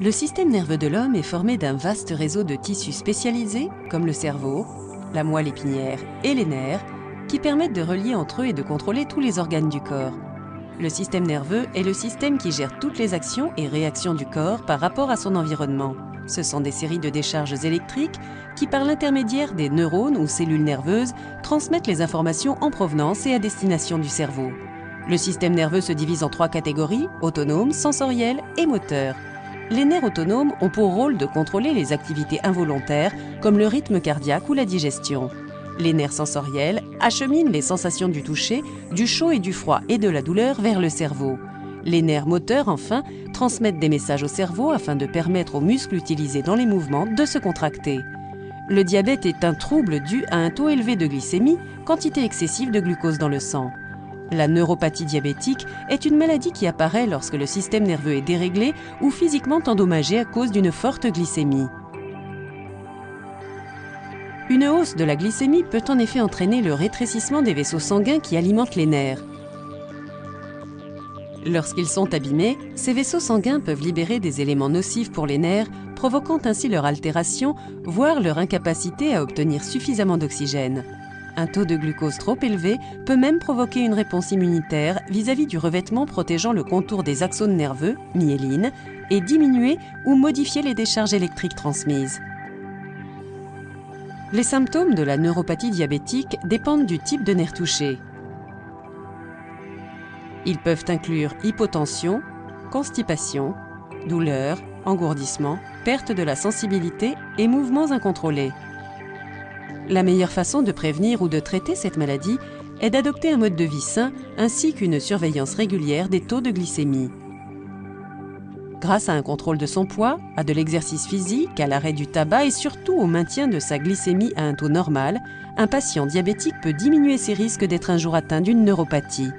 Le système nerveux de l'homme est formé d'un vaste réseau de tissus spécialisés, comme le cerveau, la moelle épinière et les nerfs, qui permettent de relier entre eux et de contrôler tous les organes du corps. Le système nerveux est le système qui gère toutes les actions et réactions du corps par rapport à son environnement. Ce sont des séries de décharges électriques qui, par l'intermédiaire des neurones ou cellules nerveuses, transmettent les informations en provenance et à destination du cerveau. Le système nerveux se divise en 3 catégories, autonome, sensoriel et moteur. Les nerfs autonomes ont pour rôle de contrôler les activités involontaires comme le rythme cardiaque ou la digestion. Les nerfs sensoriels acheminent les sensations du toucher, du chaud et du froid et de la douleur vers le cerveau. Les nerfs moteurs, enfin, transmettent des messages au cerveau afin de permettre aux muscles utilisés dans les mouvements de se contracter. Le diabète est un trouble dû à un taux élevé de glycémie, quantité excessive de glucose dans le sang. La neuropathie diabétique est une maladie qui apparaît lorsque le système nerveux est déréglé ou physiquement endommagé à cause d'une forte glycémie. Une hausse de la glycémie peut en effet entraîner le rétrécissement des vaisseaux sanguins qui alimentent les nerfs. Lorsqu'ils sont abîmés, ces vaisseaux sanguins peuvent libérer des éléments nocifs pour les nerfs, provoquant ainsi leur altération, voire leur incapacité à obtenir suffisamment d'oxygène. Un taux de glucose trop élevé peut même provoquer une réponse immunitaire vis-à-vis du revêtement protégeant le contour des axones nerveux, myéline, et diminuer ou modifier les décharges électriques transmises. Les symptômes de la neuropathie diabétique dépendent du type de nerf touché. Ils peuvent inclure hypotension, constipation, douleur, engourdissement, perte de la sensibilité et mouvements incontrôlés. La meilleure façon de prévenir ou de traiter cette maladie est d'adopter un mode de vie sain ainsi qu'une surveillance régulière des taux de glycémie. Grâce à un contrôle de son poids, à de l'exercice physique, à l'arrêt du tabac et surtout au maintien de sa glycémie à un taux normal, un patient diabétique peut diminuer ses risques d'être un jour atteint d'une neuropathie.